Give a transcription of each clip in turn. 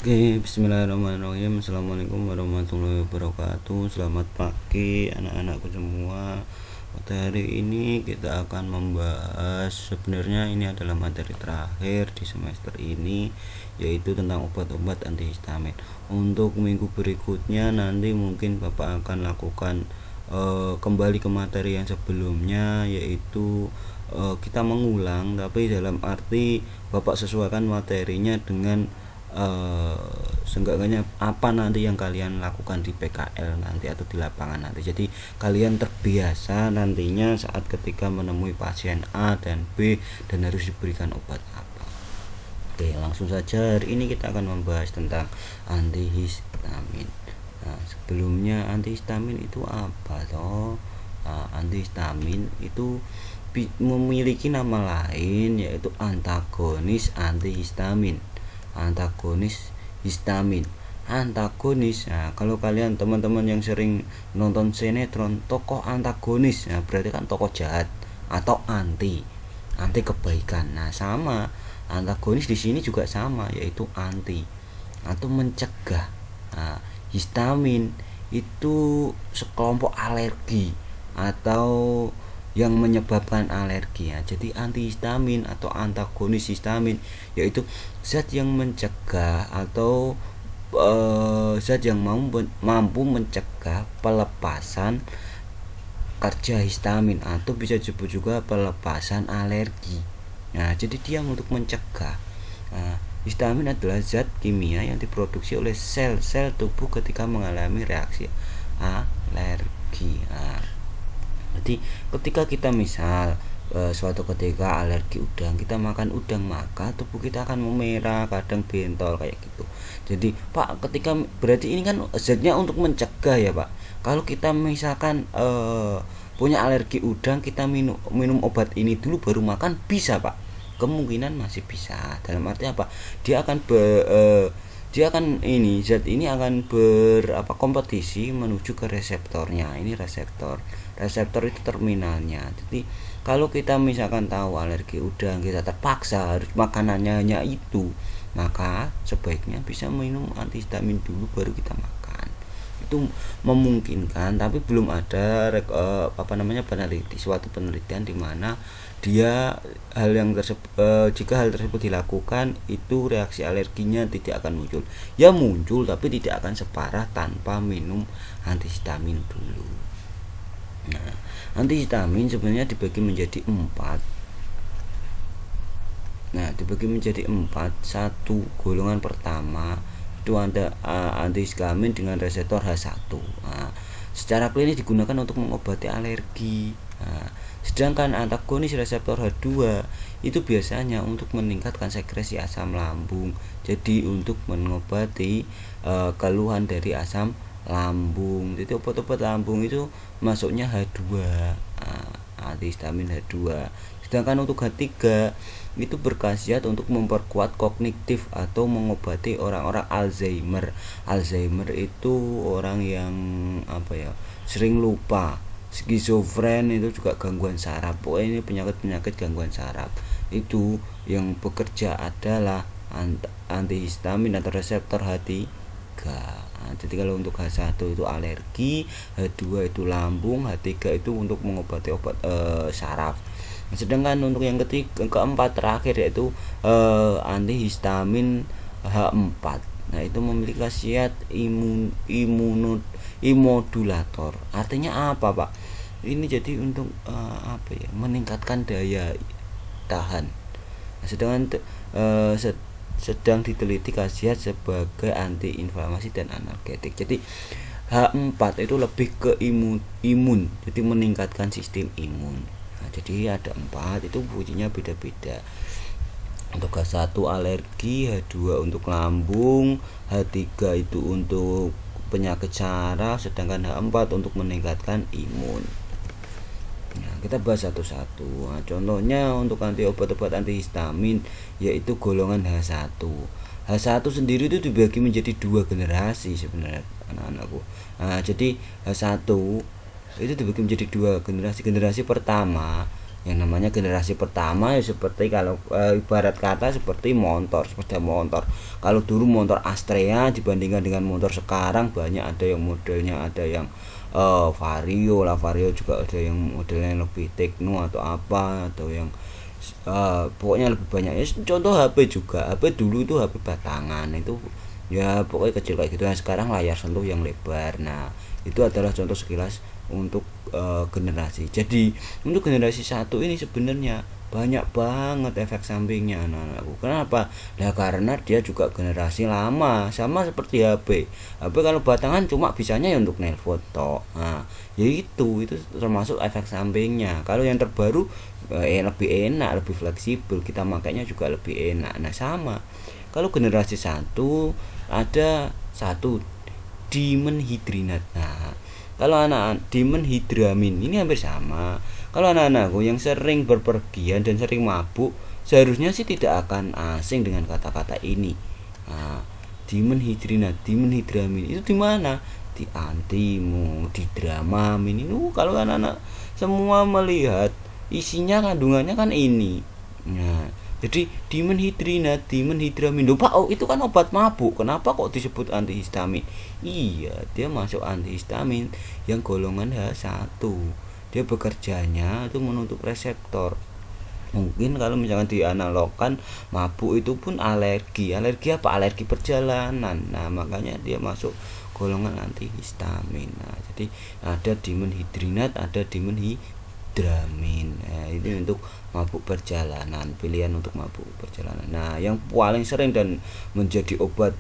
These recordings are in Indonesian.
Oke, bismillahirrahmanirrahim. Assalamualaikum warahmatullahi wabarakatuh. Selamat pagi anak-anakku semua. Pada hari ini kita akan membahas, sebenarnya ini adalah materi terakhir di semester ini, yaitu tentang obat-obat antihistamin. Untuk minggu berikutnya nanti mungkin Bapak akan lakukan kembali ke materi yang sebelumnya, yaitu kita mengulang, tapi dalam arti Bapak sesuaikan materinya dengan seenggaknya apa nanti yang kalian lakukan di PKL nanti atau di lapangan nanti. Jadi kalian terbiasa nantinya saat ketika menemui pasien A dan B dan harus diberikan obat apa. Oke, langsung saja hari ini kita akan membahas tentang antihistamin. Nah, sebelumnya antihistamin itu apa toh? Antihistamin itu memiliki nama lain, yaitu antagonis antihistamin. Antagonis. Nah, kalau kalian teman-teman yang sering nonton sinetron, tokoh antagonis, nah berarti kan tokoh jahat atau anti kebaikan. Nah, sama antagonis di sini juga sama, yaitu anti atau mencegah. Nah, histamin itu sekelompok alergi atau yang menyebabkan alergi ya. Jadi antihistamin atau antagonis histamin yaitu zat yang mencegah atau zat yang mampu mencegah pelepasan kerja histamin atau bisa disebut juga pelepasan alergi. Nah, jadi dia untuk mencegah. Nah, histamin adalah zat kimia yang diproduksi oleh sel-sel tubuh ketika mengalami reaksi alergi. Nah, jadi ketika kita misal suatu ketika alergi udang, kita makan udang, maka tubuh kita akan memerah, kadang bentol kayak gitu. Jadi Pak, ketika berarti ini kan zatnya untuk mencegah ya Pak. Kalau kita misalkan punya alergi udang, kita minum obat ini dulu baru makan, bisa Pak? Kemungkinan masih bisa. Dalam arti apa? Dia akan zat ini akan kompetisi menuju ke reseptornya. Ini reseptor itu terminalnya. Jadi kalau kita misalkan tahu alergi udang, kita terpaksa harus makanannya hanya itu, maka sebaiknya bisa minum antihistamin dulu baru kita makan. Itu memungkinkan, tapi belum ada suatu penelitian di mana jika hal tersebut dilakukan, itu reaksi alerginya tidak akan muncul. Ya muncul, tapi tidak akan separah tanpa minum antihistamin dulu. Nah, antihistamin sebenarnya dibagi menjadi 4. Satu, golongan pertama itu ada antihistamin dengan reseptor H1. Nah, secara klinis digunakan untuk mengobati alergi. Nah, sedangkan antagonis reseptor H2 itu biasanya untuk meningkatkan sekresi asam lambung. Jadi untuk mengobati keluhan dari asam lambung. Jadi obat-obat lambung itu masuknya H2, antihistamin H2. Sedangkan untuk H3 itu berkhasiat untuk memperkuat kognitif atau mengobati orang-orang Alzheimer. Alzheimer itu orang yang sering lupa. Skizofren itu juga gangguan saraf. Pokoknya ini penyakit gangguan saraf. Itu yang bekerja adalah antihistamin atau reseptor H3. Nah, jadi kalau untuk H1 itu alergi, H2 itu lambung, H3 itu untuk mengobati obat saraf. Sedangkan untuk yang keempat terakhir yaitu antihistamin H4. Nah, itu memiliki khasiat imodulator. Artinya apa, Pak? Ini jadi untuk meningkatkan daya tahan. Sedang diteliti khasiat sebagai antiinflamasi dan analgetik. Jadi H4 itu lebih ke imun, jadi meningkatkan sistem imun. Nah, jadi ada 4, itu fungsinya beda-beda. Untuk H1 alergi, H2 untuk lambung, H3 itu untuk penyakit saraf, sedangkan H4 untuk meningkatkan imun. Nah, kita bahas satu-satu. Nah, contohnya untuk obat-obat antihistamin yaitu golongan H1. H1 sendiri itu dibagi menjadi 2 generasi sebenarnya anak-anakku. Nah, jadi H1 itu dibagi menjadi 2 generasi. Generasi pertama Yang namanya generasi pertama ya seperti kalau ibarat kata seperti motor, sepeda motor. Kalau dulu motor Astrea dibandingkan dengan motor sekarang banyak, ada yang modelnya, ada yang Vario lah, Vario juga ada yang modelnya lebih tekno atau apa, atau yang pokoknya lebih banyak ya. Contoh HP juga, HP dulu itu HP batangan itu ya pokoknya kecil kayak gitu. Nah sekarang layar sentuh yang lebar. Nah itu adalah contoh sekilas untuk generasi. Jadi untuk generasi satu ini sebenarnya banyak banget efek sampingnya anak-anakku. Kenapa? Nah karena dia juga generasi lama, sama seperti HP. HP kalau batangan cuma bisanya ya untuk nelpon toh. Nah, ya itu termasuk efek sampingnya. Kalau yang terbaru lebih enak, lebih fleksibel, kita makanya juga lebih enak. Nah sama. Kalau generasi satu ada satu dimenhidrinat. Nah, kalau anak dimenhidramin ini hampir sama. Kalau anak-anakku yang sering berpergian dan sering mabuk, seharusnya sih tidak akan asing dengan kata-kata ini. Nah, dimenhidrinat, dimenhidramin itu di mana? Di antimu, di dramamin. Ini kalau anak-anak semua melihat isinya kandungannya kan ini. Nah, jadi dimenhidrinat, dimenhidramin. Loh Pak, oh itu kan obat mabuk. Kenapa kok disebut antihistamin? Iya, dia masuk antihistamin yang golongan H1. Dia bekerjanya itu menutup reseptor. Mungkin kalau misalkan dianalogkan mabuk itu pun alergi. Alergi apa? Alergi perjalanan. Nah, makanya dia masuk golongan antihistamin. Nah, jadi ada dimenhidrinat, ada dimenhidramin. Nah, ini untuk mabuk perjalanan, pilihan untuk mabuk perjalanan. Nah, yang paling sering dan menjadi obat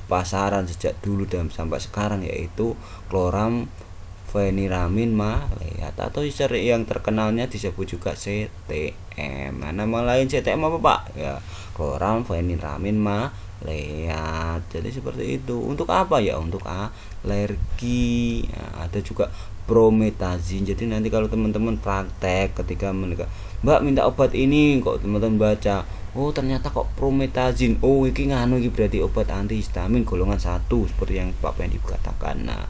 pasaran sejak dulu dan sampai sekarang yaitu kloramfeniramin maleat atau yang terkenalnya disebut juga CTM. Nah, nama lain CTM apa Pak? Ya, kloramfeniramin maleat. Jadi seperti itu. Untuk apa ya? Untuk alergi. Nah, ada juga prometazin. Jadi nanti kalau teman-teman praktek ketika menikah, Mbak minta obat ini, kok teman-teman baca, oh ternyata kok prometazin, oh ini nganu, ini berarti obat antihistamin golongan 1 seperti yang Pak Pendi katakan. Nah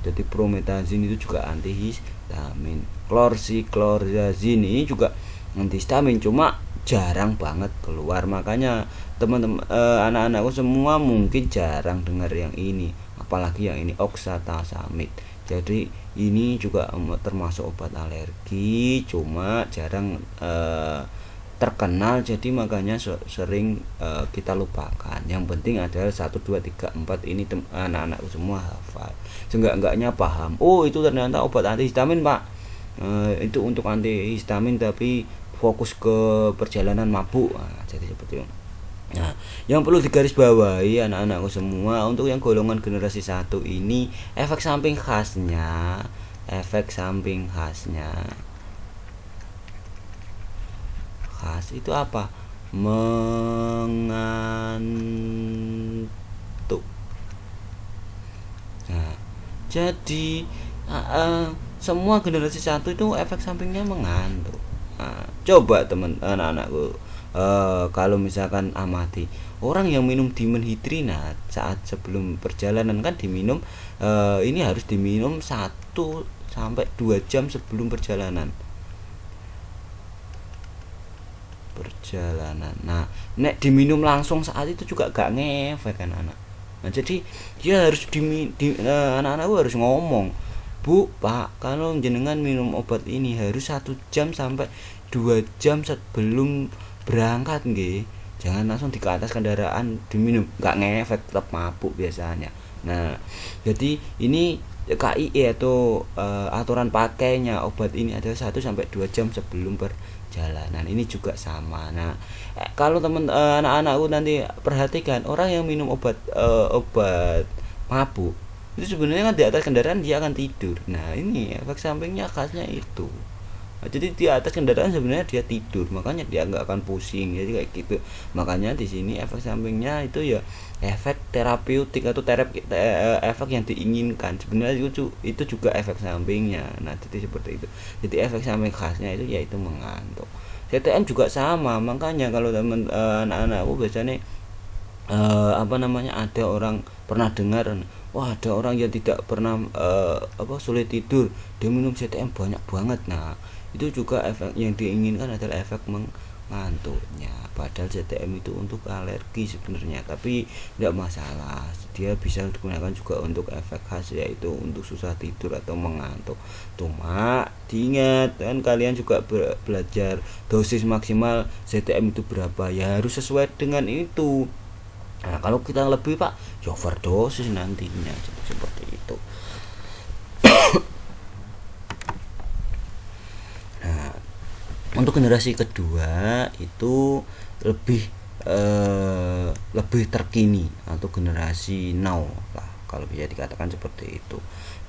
jadi prometazin itu juga antihistamin. Chlorcyclorazine ini juga antihistamin, cuma jarang banget keluar. Makanya teman-teman anak-anakku semua mungkin jarang dengar yang ini, apalagi yang ini oxatasamid. Jadi ini juga termasuk obat alergi, cuma jarang terkenal, jadi makanya sering kita lupakan. Yang penting adalah 1, 2, 3, 4 ini anak-anakku semua hafal, seenggak-enggaknya paham. Oh itu ternyata obat antihistamin Pak, itu untuk antihistamin tapi fokus ke perjalanan mabuk. Nah, jadi seperti itu. Nah, yang perlu digarisbawahi anak-anakku semua, untuk yang golongan generasi 1 ini efek samping khasnya khas itu apa? Mengantuk. Nah, jadi semua generasi 1 itu efek sampingnya mengantuk. Nah, coba teman anak-anakku, kalau misalkan amati orang yang minum dimenhidrinat saat sebelum perjalanan, kan diminum ini harus diminum 1-2 jam sebelum perjalanan. Nah nek diminum langsung saat itu juga gak ngefek kan anak. Nah jadi dia harus anak-anakku harus ngomong, Bu, Pak, kalau jenengan minum obat ini harus 1-2 jam sebelum berangkat nggih. Jangan langsung di atas kendaraan diminum, nggak ngefek, tetap mabuk biasanya. Nah, jadi ini KIE atau aturan pakainya obat ini adalah 1-2 jam sebelum perjalanan. Ini juga sama. Nah, kalau anak-anakku nanti perhatikan, orang yang minum obat mabuk itu sebenarnya kan di atas kendaraan dia akan tidur. Nah, ini efek sampingnya khasnya itu. Nah, jadi di atas kendaraan sebenarnya dia tidur, makanya dia nggak akan pusing, jadi kayak gitu. Makanya di sini efek sampingnya itu ya efek terapeutik atau efek yang diinginkan. Sebenarnya itu juga efek sampingnya. Nah jadi seperti itu. Jadi efek samping khasnya itu yaitu mengantuk. CTM juga sama, makanya kalau teman anak-anakku biasanya ada orang pernah dengar, wah ada orang yang tidak pernah sulit tidur, dia minum CTM banyak banget. Nah itu juga efek yang diinginkan adalah efek mengantuknya. Padahal CTM itu untuk alergi sebenarnya, tapi tidak masalah, dia bisa digunakan juga untuk efek khas, yaitu untuk susah tidur atau mengantuk. Cuma diingat kan, kalian juga belajar dosis maksimal CTM itu berapa, ya harus sesuai dengan itu. Nah kalau kita lebih pak, ya overdosis nantinya. Jadi seperti itu. Nah untuk generasi kedua itu lebih lebih terkini atau generasi now lah kalau bisa dikatakan seperti itu.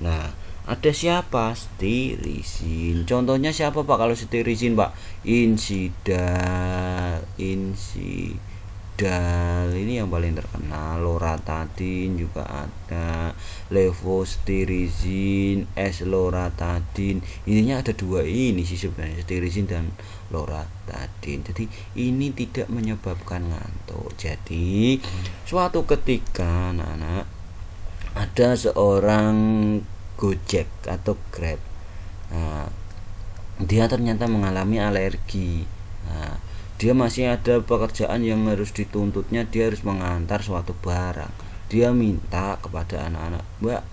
Nah ada siapa? Stirisin. Contohnya siapa pak kalau stirisin pak? Insidal ini yang paling terkenal. Loratadin juga ada, levostirisin, esloratadin. Ininya ada dua ini sih sebenarnya, stirisin dan loratadin. Jadi ini tidak menyebabkan ngantuk. Jadi suatu ketika anak-anak ada seorang Gojek atau Grab, nah, dia ternyata mengalami alergi. Nah, dia masih ada pekerjaan yang harus dituntutnya, dia harus mengantar suatu barang. Dia minta kepada anak-anak, mbak,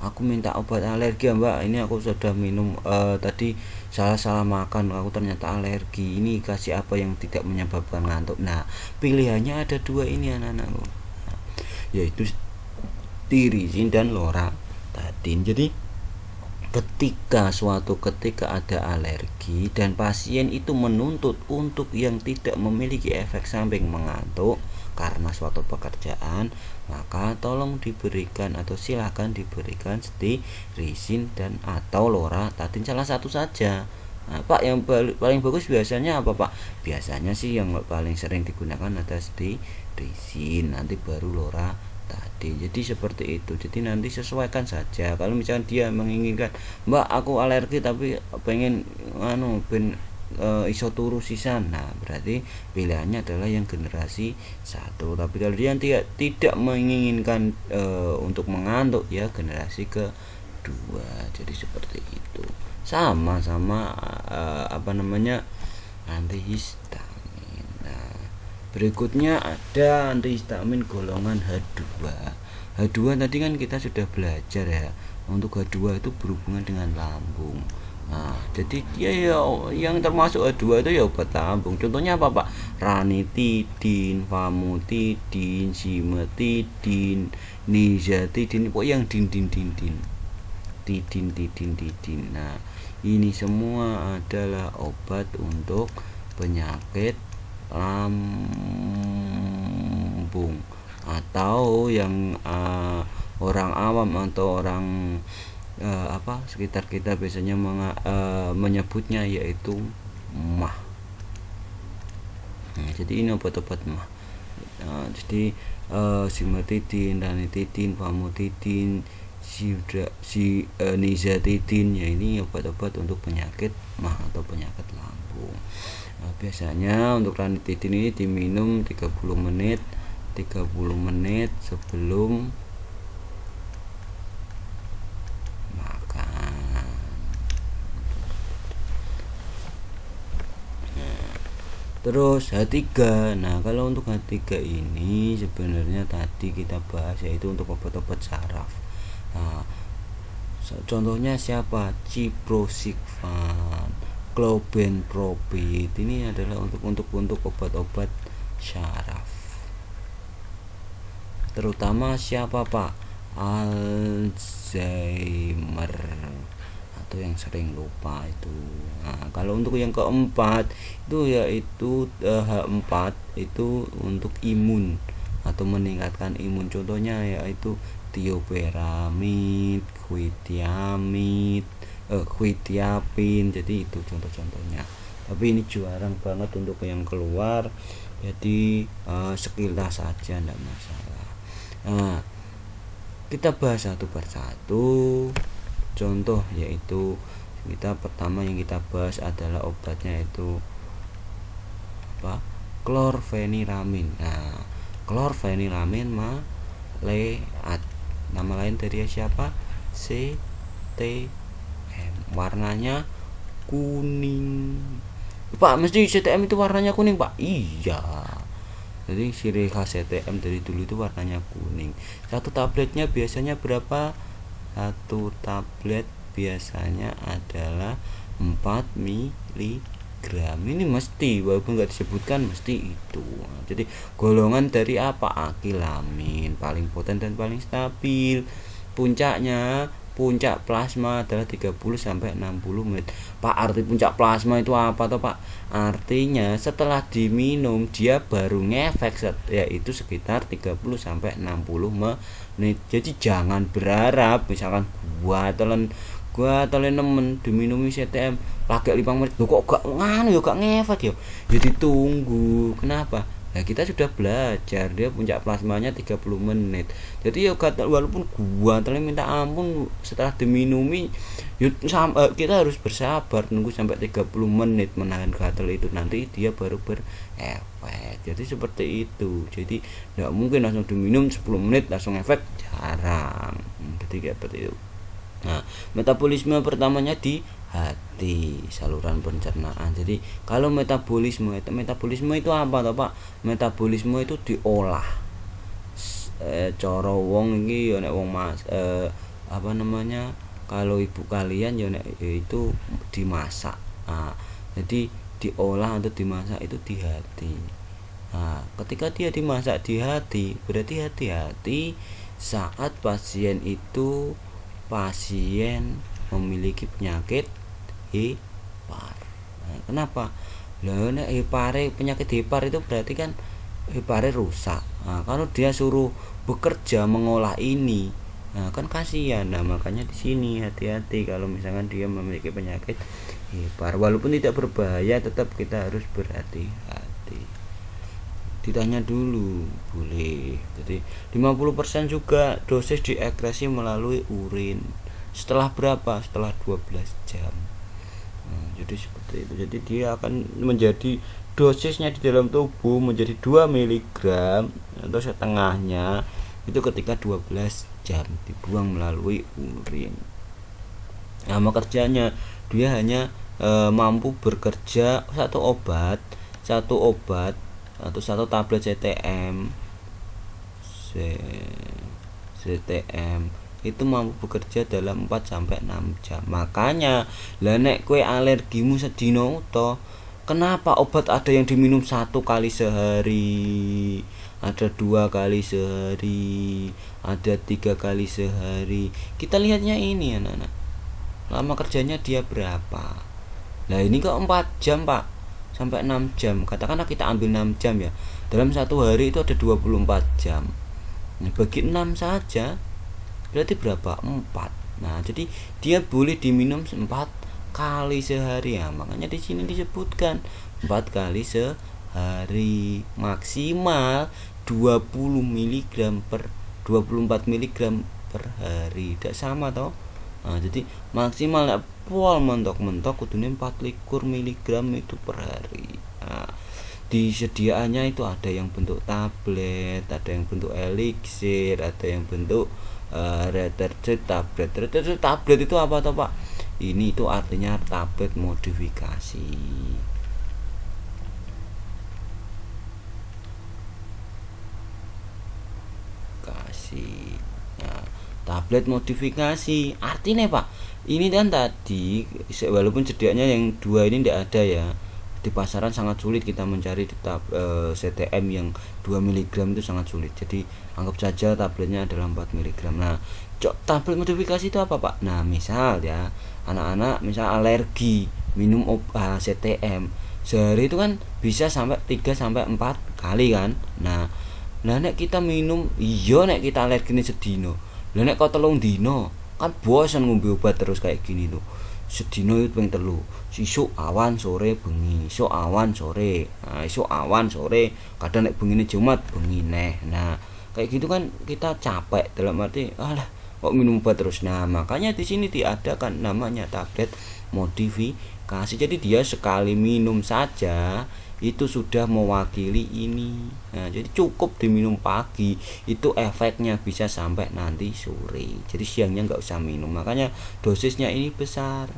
aku minta obat alergi ya mbak, ini aku sudah minum tadi salah makan, aku ternyata alergi, ini kasih apa yang tidak menyebabkan ngantuk. Nah pilihannya ada dua ini anak-anakku, yaitu tirisin dan loratadin. Jadi suatu ketika ada alergi dan pasien itu menuntut untuk yang tidak memiliki efek samping mengantuk karena suatu pekerjaan, maka tolong diberikan atau silahkan diberikan stirisin dan atau loratadin, salah satu saja. Nah, pak yang paling bagus biasanya apa pak? Biasanya sih yang paling sering digunakan ada stirisin, nanti baru loratadin. Jadi seperti itu. Jadi nanti sesuaikan saja. Kalau misalnya dia menginginkan, mbak aku alergi tapi pengen iso turu sisan, nah berarti pilihannya adalah yang generasi 1. Tapi kalau dia tidak menginginkan untuk mengantuk, ya generasi kedua. Jadi seperti itu, sama-sama antihistamin. Nah berikutnya ada antihistamin golongan H2. H2 tadi kan kita sudah belajar ya, untuk H2 itu berhubungan dengan lambung. Nah, jadi dia ya yang termasuk H2 itu ya obat lambung. Contohnya apa pak? Ranitidin, famotidin, simetidin, nizatidin, pokoknya yang tidin. Nah ini semua adalah obat untuk penyakit lambung, atau yang orang awam atau orang sekitar kita biasanya menyebutnya yaitu mah. Nah, jadi ini obat-obat mah. Jadi simetidin, ranitidin, famotidin, nizatidin, ya ini obat-obat untuk penyakit mah atau penyakit lambung. Biasanya untuk ranitidin ini diminum 30 menit sebelum makan. Terus H3. Nah kalau untuk H3 ini sebenarnya tadi kita bahas, yaitu untuk obat-obat saraf. Nah, contohnya siapa? Ciprofloxacin, clobenpropid. Ini adalah untuk obat-obat saraf. Terutama siapa pak? Alzheimer atau yang sering lupa itu. Nah, kalau untuk yang keempat itu yaitu H4 itu untuk imun atau meningkatkan imun. Contohnya yaitu tioperamid, quetiapin. Jadi itu contoh-contohnya. Tapi ini jarang banget untuk yang keluar. Jadi sekilas saja, tidak masalah. Nah, kita bahas satu persatu. Contoh yaitu pertama yang kita bahas adalah obatnya itu chlorpheniramine. Nah, chlorpheniramine maleat, nama lain dari siapa? CTM. Warnanya kuning. Pak, mesti CTM itu warnanya kuning, Pak? Iya. Jadi ciri khas CTM dari dulu itu warnanya kuning. Satu tabletnya biasanya berapa? Satu tablet biasanya adalah 4 miligram. Ini mesti, walaupun nggak disebutkan, mesti itu. Jadi golongan dari apa? Akilamin, paling poten dan paling stabil. Puncak plasma adalah 30 sampai 60 menit. Pak, arti puncak plasma itu apa toh, Pak? Artinya setelah diminum dia baru ngefek, yaitu sekitar 30 sampai 60 menit. Jadi jangan berharap misalkan gua telan nemen diminumi CTM lagi 5 menit. Loh, kok gak nganu ya, gak ngefek ya. Jadi tunggu. Kenapa? Nah, kita sudah belajar dia puncak plasmanya 30 menit. Jadi ya walaupun gua telah minta ampun setelah diminumi, kita harus bersabar nunggu sampai 30 menit menahan gatal itu, nanti dia baru berefek. Jadi seperti itu. Jadi tidak mungkin langsung diminum 10 menit langsung efek, jarang. Jadi kayak seperti itu. Nah, metabolisme pertamanya di hati, saluran pencernaan. Jadi kalau metabolisme itu apa toh, Pak? Metabolisme itu diolah. Cara wong iki ya nek wong apa namanya? Kalau ibu kalian ya nek itu dimasak. Nah, jadi diolah untuk dimasak itu di hati. Nah, ketika dia dimasak di hati, berarti hati-hati saat pasien memiliki penyakit hepar. Nah, kenapa? Nek penyakit hepar itu berarti kan hepare rusak. Nah, kalau dia suruh bekerja mengolah ini, nah kan kasihan. Nah, makanya di sini hati-hati kalau misalkan dia memiliki penyakit hepar. Walaupun tidak berbahaya, tetap kita harus berhati-hati. Ditanya dulu, boleh. Jadi 50% juga dosis diekresi melalui urin. Setelah berapa? Setelah 12 jam. Jadi seperti itu. Jadi dia akan menjadi dosisnya di dalam tubuh menjadi 2 mg atau setengahnya itu ketika 12 jam dibuang melalui urin. Nama kerjanya dia hanya mampu bekerja satu obat atau satu tablet CTM itu mampu bekerja dalam 4 sampai 6 jam. Makanya lah nek kowe alergimu sedino to, kenapa obat ada yang diminum 1 kali sehari, ada 2 kali sehari, ada 3 kali sehari. Kita lihatnya ini anak-anak, lama kerjanya dia berapa. Nah ini kok 4 jam, Pak, sampai 6 jam. Katakanlah kita ambil 6 jam ya, dalam satu hari itu ada 24 jam. Nah, bagi 6 saja berarti berapa? 4. Nah, jadi dia boleh diminum 4 kali sehari ya. Makanya di sini disebutkan 4 kali sehari, maksimal 20 mg per 24 mg per hari. Tidak sama toh? Nah, jadi maksimal nek pol mentok-mentok kudune 24 mg itu per hari. Nah, disediaannya itu ada yang bentuk tablet, ada yang bentuk elixir, ada yang bentuk reterjet tablet. Reterjet tablet itu apa toh, Pak? Ini itu artinya tablet modifikasi. Nah, tablet modifikasi artinya, Pak, ini kan tadi walaupun sediaannya yang 2 ini tidak ada ya, di pasaran sangat sulit kita mencari CTM yang 2 mg itu sangat sulit. Jadi anggap saja tabletnya adalah 4 mg. Nah, tablet modifikasi itu apa, Pak? Nah, misal ya, anak-anak misal alergi minum CTM sehari itu kan bisa sampai 3 sampai 4 kali kan. Nah, nek kita minum, nek kita alergi ini sedino. Lah nek kok 3 dino, kan bosan ngombe obat terus kayak gini tuh. Sedino itu ping 3, sisuk awan sore bengi, isuk awan sore, isuk awan sore, kadang nek bengine Jumat bengi neh. Nah, kayak gitu kan kita capek, dalam arti alah kok minum obat terus. Nah, makanya di sini diadakan namanya tablet modifikasi. Jadi dia sekali minum saja itu sudah mewakili ini. Nah, jadi cukup diminum pagi itu efeknya bisa sampai nanti sore. Jadi siangnya nggak usah minum. Makanya dosisnya ini besar.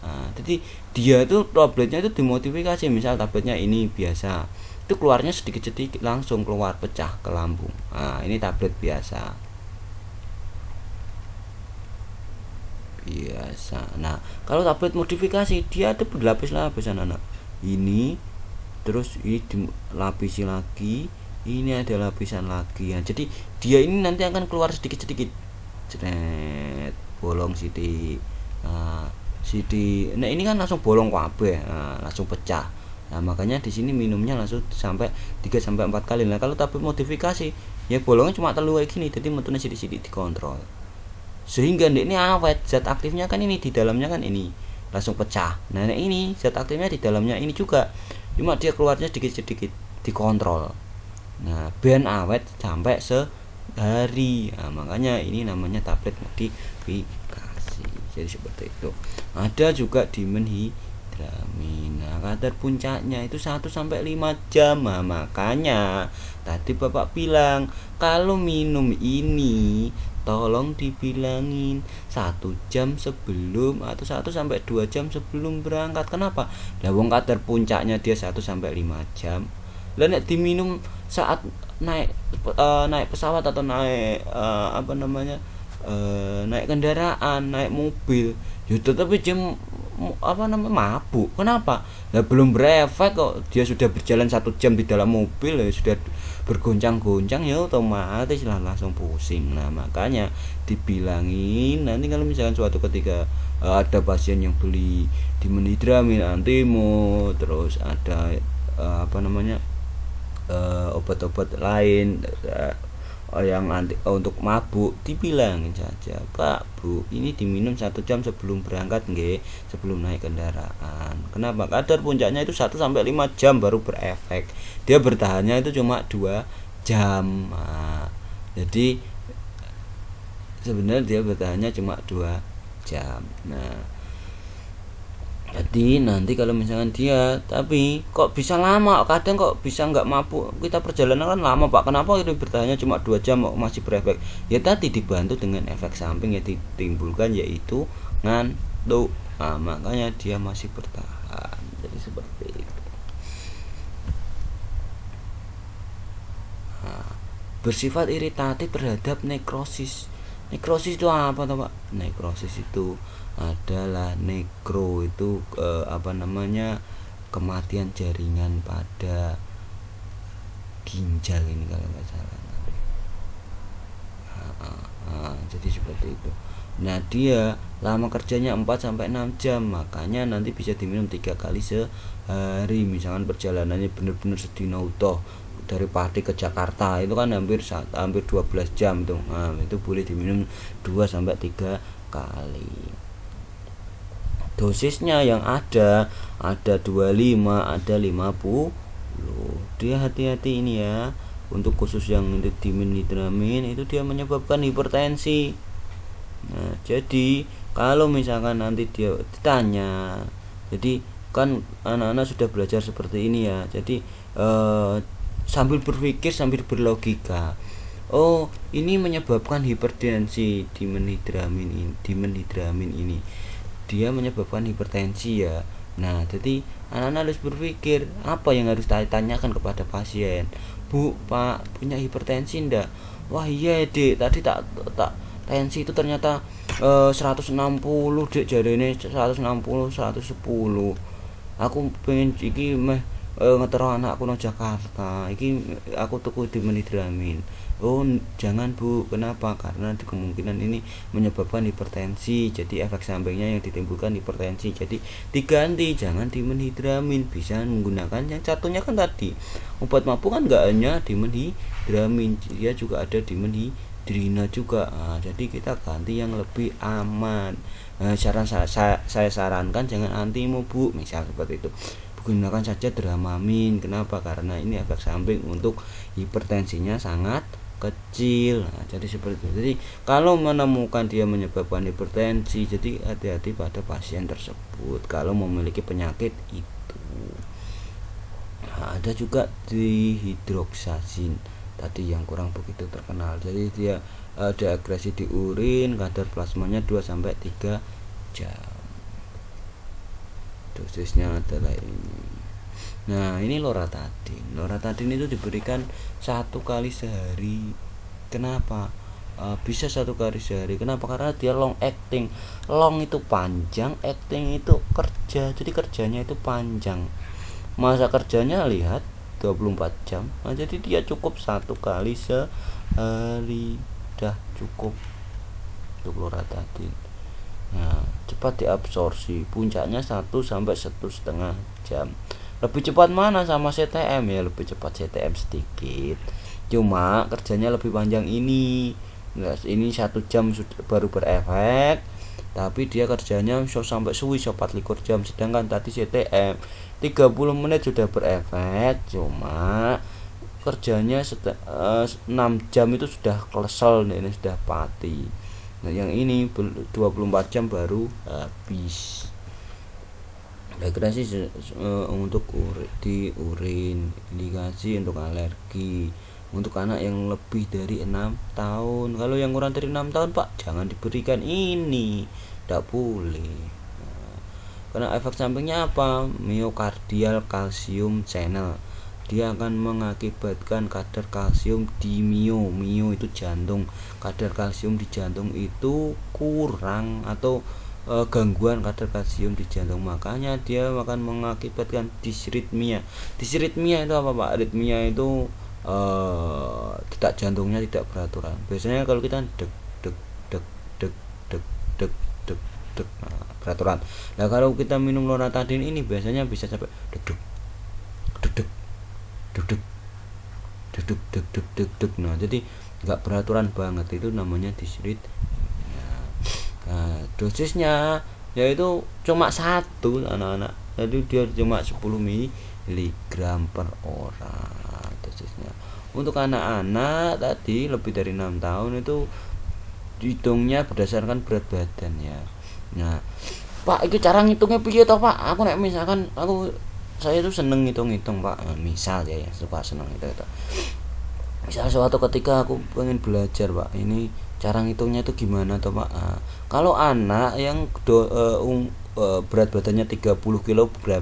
Nah, jadi dia itu tabletnya itu dimodifikasi, misal tabletnya ini biasa, itu keluarnya sedikit-sedikit langsung keluar pecah ke lambung. Nah, ini tablet biasa. Nah, kalau tablet modifikasi dia ada berlapis-lapis anak-anak. Ini terus ini dilapisi lagi, ini ada lapisan lagi. Nah, jadi dia ini nanti akan keluar sedikit-sedikit. Jret, bolong sidik. Nah, nah ini kan langsung bolong kabeh. Nah, langsung pecah. Nah, makanya di sini minumnya langsung sampai 3 sampai 4 kali. Nah, kalau tablet modifikasi ya bolongnya cuma telu kayak gini, jadi metune sidik-sidik dikontrol. Sehingga ini awet, zat aktifnya kan ini di dalamnya kan ini langsung pecah. Nah, ini zat aktifnya di dalamnya ini juga, cuma dia keluarnya sedikit-sedikit dikontrol. Nah, ben awet sampai sehari. Nah, makanya ini namanya tablet modifikasi. Jadi seperti itu. Ada juga dimenhidramin. Nah, kadar puncaknya itu 1 sampai 5 jam. Nah, makanya tadi Bapak bilang kalau minum ini tolong dibilangin 1 jam sebelum atau 1 sampai 2 jam sebelum berangkat. Kenapa? Lah wong kadar puncaknya dia 1 sampai 5 jam. Lah nek diminum saat naik pesawat atau naik naik kendaraan, naik mobil, ya tetapi jam mabuk. Kenapa? Lah belum berefek kok dia sudah berjalan 1 jam di dalam mobil, ya sudah bergoncang-goncang, ya otomatis lah langsung pusing. Nah, makanya dibilangin nanti kalau misalkan suatu ketika ada pasien yang beli dimenhidramin antimo, terus ada obat-obat lain yang untuk mabuk, dibilangin saja, Pak, Bu, ini diminum 1 jam sebelum berangkat nggih, sebelum naik kendaraan. Kenapa? Kadar puncaknya itu 1 sampai 5 jam baru berefek. Dia bertahannya itu cuma 2 jam. Nah, jadi sebenarnya dia bertahannya cuma 2 jam. Nah, jadi nanti kalau misalkan dia tapi kok bisa lama, kadang kok bisa nggak mabuk, kita perjalanan kan lama Pak, kenapa itu bertahannya cuma 2 jam kok masih berefek? Ya tadi dibantu dengan efek samping yang ditimbulkan, yaitu ngantuk. Nah, makanya dia masih bertahan. Jadi seperti itu. Nah, bersifat iritatif terhadap nekrosis. Nekrosis itu apa Pak? Nekrosis itu adalah nekro itu kematian jaringan pada ginjal ini kalau nggak salah. Jadi seperti itu. Nah, dia lama kerjanya 4 sampai 6 jam, makanya nanti bisa diminum 3 kali sehari. Misalkan perjalanannya benar-benar sedina utuh dari Pati ke Jakarta, itu kan hampir 12 jam tuh. Nah, itu boleh diminum 2 sampai 3 kali. Dosisnya yang ada 25, ada 50. Dia hati-hati ini ya. Untuk khusus yang dimenhidramin itu dia menyebabkan hipertensi. Nah, jadi kalau misalkan nanti dia ditanya, jadi kan anak-anak sudah belajar seperti ini ya. Jadi sambil berpikir, sambil berlogika. Oh, ini menyebabkan hipertensi dimenhidramin ini. Dia menyebabkan hipertensi ya. Nah, jadi anak-anak harus berpikir apa yang harus ditanyakan kepada pasien. Bu, Pak, punya hipertensi ndak? Wah iya Dek, tadi tak tensi itu ternyata 160 Dek, jarene 160 110. Aku pengen iki meh ngetero anakku nang Jakarta. Iki aku tuku dimenhidramin. Oh jangan Bu, kenapa? Karena kemungkinan ini menyebabkan hipertensi, jadi efek sampingnya yang ditimbulkan hipertensi, jadi diganti, jangan dimenhidramin, bisa menggunakan yang satunya kan tadi obat mabuk kan nggak hanya dimenhidramin, dia juga ada dimenhidrina juga. Nah, jadi kita ganti yang lebih aman. Saya sarankan jangan antimo Bu, misal seperti itu, gunakan saja Dramamine. Kenapa? Karena ini efek samping untuk hipertensinya sangat kecil. Nah, jadi seperti itu. Jadi kalau menemukan dia menyebabkan hipertensi, jadi hati-hati pada pasien tersebut kalau memiliki penyakit itu. Nah, ada juga dihidroksazin tadi yang kurang begitu terkenal. Jadi dia ada agresi di urin, kadar plasmanya 2 sampai 3 jam. dosisnya adalah ini. Nah, ini loratadin. Loratadin itu diberikan 1 kali sehari. Kenapa? Bisa 1 kali sehari. Kenapa? Karena dia long acting. Long itu panjang, acting itu kerja. Jadi kerjanya itu panjang. Masa kerjanya lihat 24 jam. Nah, jadi dia cukup 1 kali sehari. Udah cukup untuk loratadin. Nah, cepat diabsorpsi. Puncaknya 1 sampai 1,5 jam. Lebih cepat mana sama CTM? Ya lebih cepat CTM sedikit. Cuma kerjanya lebih panjang ini. Nah, ini 1 jam baru berefek, tapi dia kerjanya sampai suwi 24 jam. Sedangkan tadi CTM 30 menit sudah berefek, cuma kerjanya 6 jam itu sudah kesel, ini sudah pati. Nah, yang ini 24 jam baru habis. Kira sih untuk di urin, indikasi untuk alergi untuk anak yang lebih dari 6 tahun. Kalau yang kurang dari 6 tahun Pak, jangan diberikan ini, tidak boleh. Karena efek sampingnya apa? Myocardial calcium channel. Dia akan mengakibatkan kadar kalsium di mio itu jantung. Kadar kalsium di jantung itu kurang atau gangguan kadar kalsium di jantung, makanya dia akan mengakibatkan disritmia. Disritmia itu apa Pak? Aritmia itu detak jantungnya tidak beraturan. Biasanya kalau kita deg deg deg deg deg deg deg deg beraturan. Nah, kalau kita minum loratadin ini biasanya bisa sampai deg deg deg deg deg deg deg deg deg deg deg deg. Nah, jadi nggak beraturan banget, itu namanya disrit. Nah, dosisnya yaitu cuma 1 anak-anak. Jadi dia cuma 10 mg per orang dosisnya. Untuk anak-anak tadi lebih dari 6 tahun itu dihitungnya berdasarkan berat badan ya. Nah, Pak, itu cara ngitungnya piye toh Pak? Aku nek misalkan saya tuh seneng ngitung-ngitung Pak. Misal ya, suka seneng itu. Misal suatu ketika aku pengen belajar Pak, ini cara ngitungnya itu gimana toh Pak? Kalau anak yang berat badannya 30 kg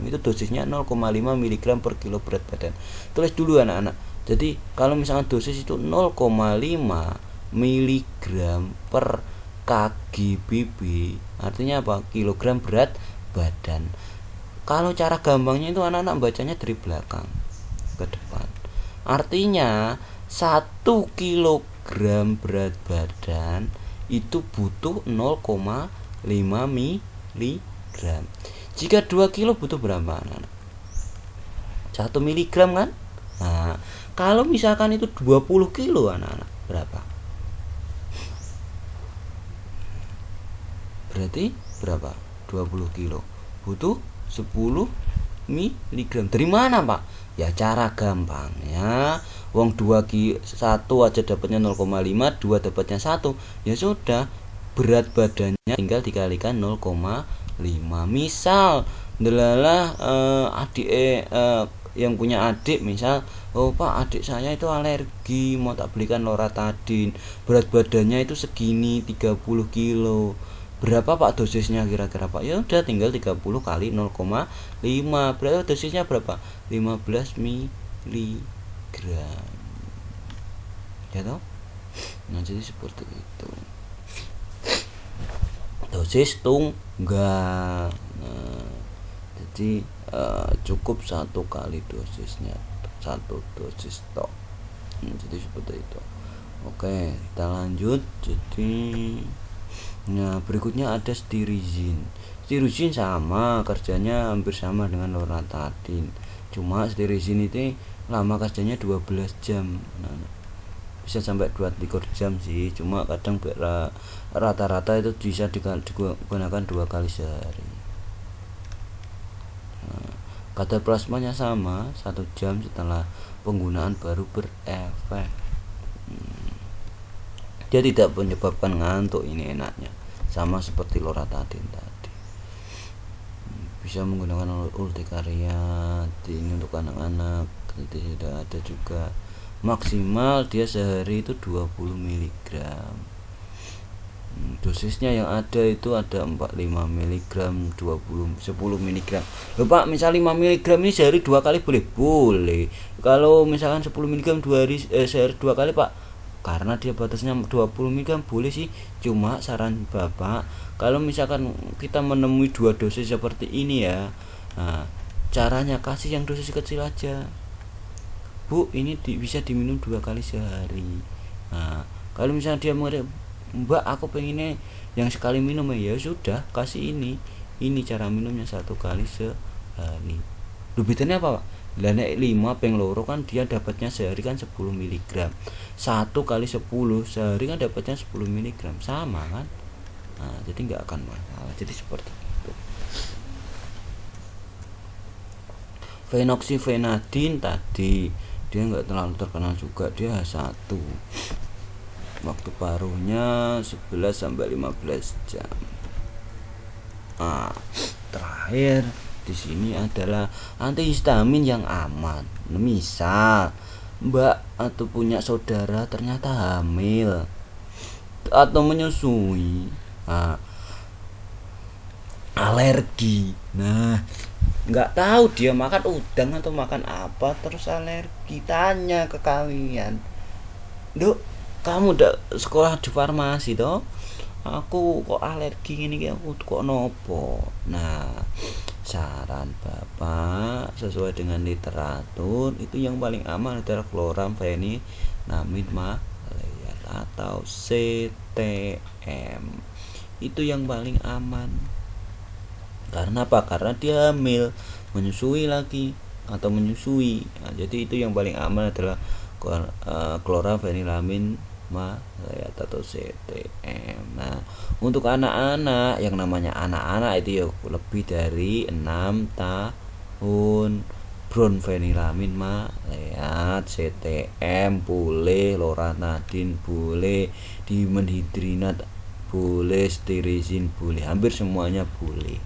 itu dosisnya 0,5 mg per kilo berat badan. Tulis dulu anak-anak. Jadi kalau misalkan dosis itu 0,5 mg per kgbb, artinya apa? Kilogram berat badan. Kalau cara gampangnya itu anak-anak bacanya dari belakang ke depan. Artinya 1 kilogram berat badan itu butuh 0,5 mg. Jika 2 kilo butuh berapa anak-anak? 1 mg kan? Nah, kalau misalkan itu 20 kilo anak-anak, berapa? Berarti berapa? 20 kilo butuh 10 mg. Dari mana Pak? Ya cara gampangnya, wong 1 aja dapatnya 0,5, 2 dapatnya 1. Ya sudah, berat badannya tinggal dikalikan 0,5. Misal delalah adik yang punya adik, misal, oh Pak, adik saya itu alergi, mau tak belikan loratadin. Berat badannya itu segini, 30 kilo. Berapa Pak dosisnya kira-kira Pak? Ya udah tinggal 30 kali 0,5. Berarti dosisnya berapa? 15 mg. Ya toh? Nah, jadi seperti itu. Dosis tunggal. Nah, jadi cukup 1 kali dosisnya, 1 dosis tok. Jadi seperti itu. Oke, kita lanjut. Jadi nah, berikutnya ada stirizin. Stirizin sama, kerjanya hampir sama dengan loratadin. Cuma stirizin itu lama kerjanya 12 jam. Nah, bisa sampai 24 jam sih. Cuma kadang rata-rata itu bisa digunakan 2 kali sehari. Nah, kadar plasmanya sama, 1 jam setelah penggunaan baru berefek. Dia tidak menyebabkan ngantuk, ini enaknya, sama seperti loratadin tadi. Bisa menggunakan urtikariat ini untuk anak-anak, jadi sudah ada juga. Maksimal dia sehari itu 20 mg. Dosisnya yang ada itu ada 45 mg, 20, 10 mg. Loh Pak, misal 5 mg ini sehari 2 kali boleh? Boleh. Kalau misalkan 10 mg sehari 2 kali Pak, karena dia batasnya 20 mg boleh sih. Cuma saran Bapak, kalau misalkan kita menemui 2 dosis seperti ini ya, nah, caranya kasih yang dosis kecil aja. Bu, ini bisa diminum 2 kali sehari. Nah, kalau misalnya dia Mbak, aku pengennya yang sekali minum ya sudah, kasih ini cara minumnya 1 kali sehari. Bedanya apa Pak? Lah nek 5 peng loro kan dia dapatnya sehari kan 10 mg. 1 kali 10 sehari kan dapatnya 10 mg, sama kan? Nah, jadi nggak akan masalah. Jadi seperti itu. Phenoxyphenadine tadi dia nggak terlalu terkenal juga, dia H1. Waktu paruhnya 11 sampai 15 jam. Nah, terakhir di sini adalah antihistamin yang aman. Misal Mbak atau punya saudara ternyata hamil atau menyusui, nah, alergi, nah nggak tahu dia makan udang atau makan apa terus alergi, tanya ke kalian, Duk, kamu udah sekolah di farmasi toh? Aku kok alergi ini, aku kok nopo. Nah, saran Bapak sesuai dengan literatur itu yang paling aman adalah chlorampheniramine maleat atau CTM. Itu yang paling aman. Karena apa? Karena dia hamil, menyusui lagi atau menyusui. Nah, jadi itu yang paling aman adalah chlorampheniramine maleat atau CTM. Nah, untuk anak-anak, yang namanya anak-anak itu ya lebih dari 6 tahun, brompheniramine maleat, CTM boleh, loratadine boleh, dimenhidrinat boleh, sterisin boleh, hampir semuanya boleh.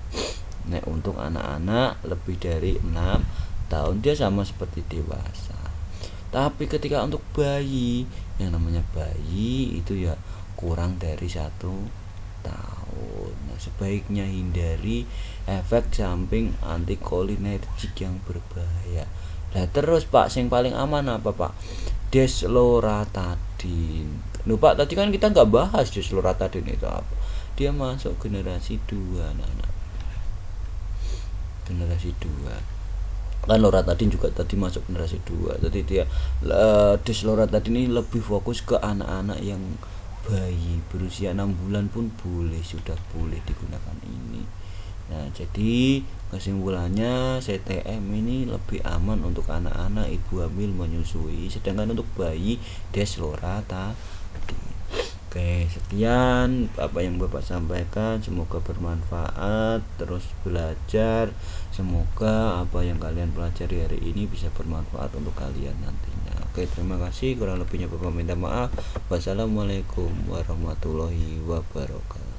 Nah, untuk anak-anak lebih dari 6 tahun dia sama seperti dewasa. Tapi ketika untuk bayi, yang namanya bayi itu ya kurang dari 1 tahun. Nah, sebaiknya hindari efek samping antikolinergik yang berbahaya. Nah, terus Pak, yang paling aman apa Pak? Desloratadine. Loh Pak, tadi kan kita nggak bahas desloratadine itu apa. Dia masuk generasi 2, anak-anak. Generasi 2. Kan loratadine juga tadi masuk generasi 2. Jadi dia desloratadine ini lebih fokus ke anak-anak yang bayi berusia 6 bulan pun boleh, sudah boleh digunakan ini. Nah, jadi kesimpulannya CTM ini lebih aman untuk anak-anak, ibu hamil, menyusui, sedangkan untuk bayi desloratadine. Oke, sekian apa yang Bapak sampaikan, semoga bermanfaat. Terus belajar, semoga apa yang kalian pelajari hari ini bisa bermanfaat untuk kalian nantinya. Oke, terima kasih, kurang lebihnya Bapak minta maaf. Wassalamualaikum warahmatullahi wabarakatuh.